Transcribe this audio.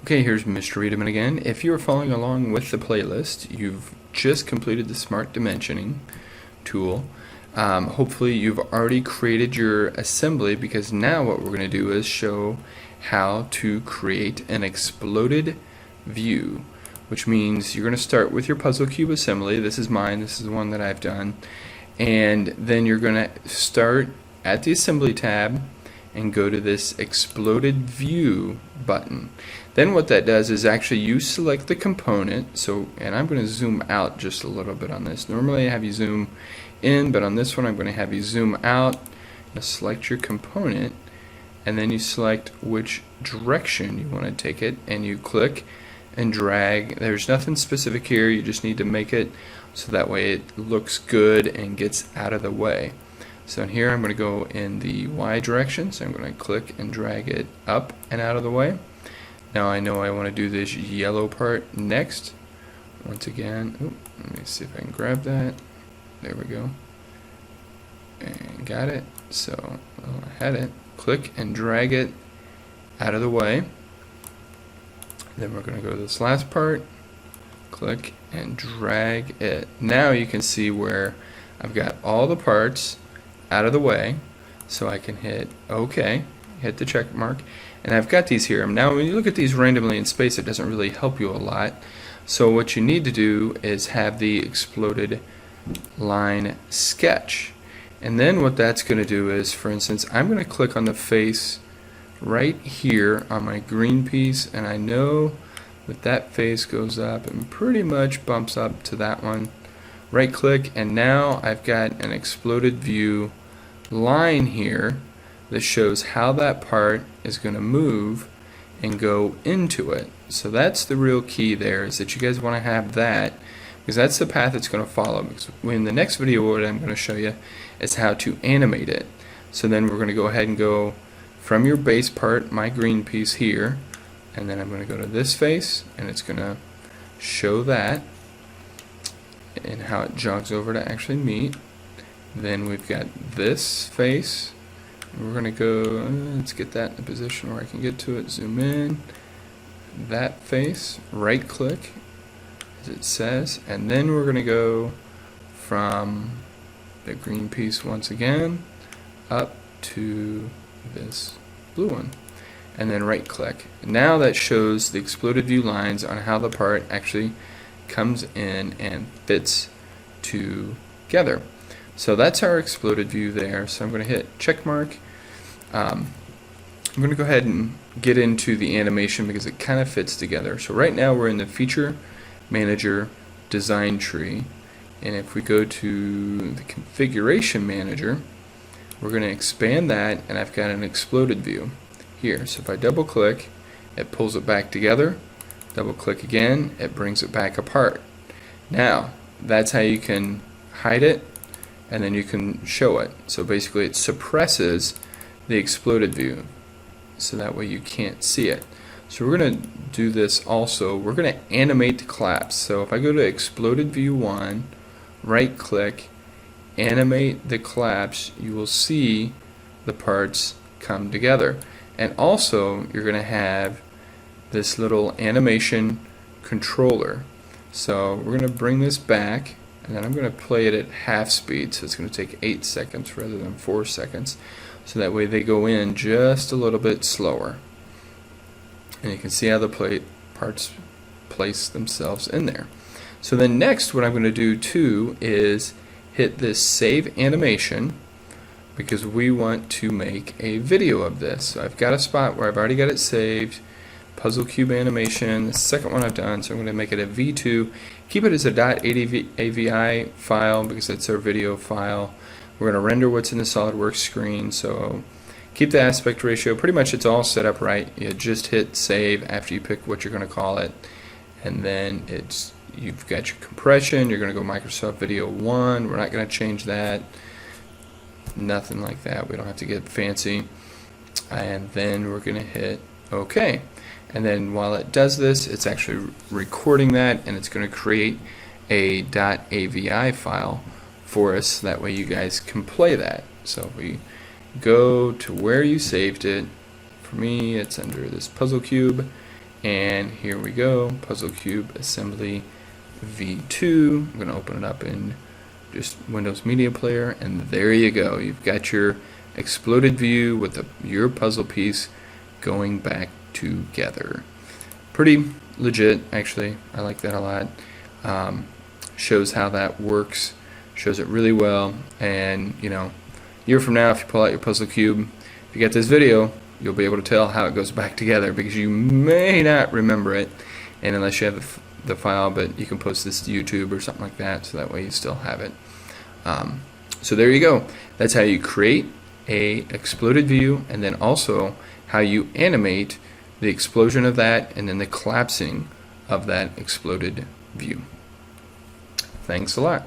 Okay, here's Mr. Riedemann again. If you are following along with the playlist, you've just completed the Smart Dimensioning tool. Hopefully you've already created your assembly, because now what we're going to do is show how to create an exploded view, which means you're going to start with your puzzle cube assembly. This is mine, this is the one that I've done, and then you're going to start at the assembly tab and go to this exploded view button. Then what that does is actually you select the component. And I'm going to zoom out just a little bit on this. Normally I have you zoom in, but on this one I'm going to have you zoom out. Now select your component, and then you select which direction you want to take it, and you click and drag. There's nothing specific here, you just need to make it so that way it looks good and gets out of the way. So in here I'm going to go in the Y direction, so I'm going to click and drag it up and out of the way. Now I know I want to do this yellow part next. Once again, let me see if I can grab that. There we go. And got it. So I had it. Click and drag it out of the way. Then we're going to go to this last part. Click and drag it. Now you can see where I've got all the parts out of the way, so I can hit OK, hit the check mark, and I've got these here. Now when you look at these randomly in space, it doesn't really help you a lot. So what you need to do is have the exploded line sketch, and then what that's going to do is, for instance, I'm going to click on the face right here on my green piece, and I know that that face goes up and pretty much bumps up to that one. Right click, and now I've got an exploded view line here that shows how that part is going to move and go into it. So that's the real key there, is that you guys want to have that, because that's the path it's going to follow. Because in the next video what I'm going to show you is how to animate it. So then we're going to go ahead and go from your base part, my green piece here, and then I'm going to go to this face, and it's going to show that and how it jogs over to actually meet. Then we've got this face. We're going to go, let's get that in a position where I can get to it, zoom in, that face, right click as it says, and then we're going to go from the green piece once again up to this blue one, and then right click. Now that shows the exploded view lines on how the part actually comes in and fits together. So that's our exploded view there. So I'm going to hit check mark. I'm going to go ahead and get into the animation because it kind of fits together. So right now we're in the feature manager design tree, and if we go to the configuration manager, we're going to expand that, and I've got an exploded view here. So if I double click, it pulls it back together. Double click again, it brings it back apart. Now that's how you can hide it, and then you can show it. So basically it suppresses the exploded view, so that way you can't see it. So we're going to do this also. We're going to animate the collapse. So if I go to exploded view 1, right click, animate the collapse, you will see the parts come together. And also you're going to have this little animation controller. So we're going to bring this back, and then I'm going to play it at half speed, so it's going to take 8 seconds rather than 4 seconds, so that way they go in just a little bit slower. And you can see how the parts place themselves in there. So then next what I'm going to do too is hit this save animation, because we want to make a video of this. So I've got a spot where I've already got it saved, puzzle cube animation, the second one I've done, so I'm going to make it a V2. Keep it as a .avi file because it's our video file. We're going to render what's in the SolidWorks screen, so keep the aspect ratio. Pretty much it's all set up right. You just hit save after you pick what you're going to call it, and then you've got your compression. You're going to go Microsoft Video 1. We're not going to change that. Nothing like that. We don't have to get fancy. And then we're going to hit OK. And then while it does this, it's actually recording that, and it's going to create a .avi file for us. That way you guys can play that. So if we go to where you saved it, for me it's under this puzzle cube, And here we go, Puzzle Cube Assembly V2. I'm going to open it up in just Windows Media Player, and there you go. You've got your exploded view with your puzzle piece going back together. Pretty legit, actually. I like that a lot. Shows how that works, shows it really well, and you know, a year from now, if you pull out your puzzle cube, if you get this video, you'll be able to tell how it goes back together, because you may not remember it, and unless you have the file, but you can post this to YouTube or something like that, so that way you still have it. So there you go. That's how you create a exploded view, and then also how you animate the explosion of that and then the collapsing of that exploded view. Thanks a lot.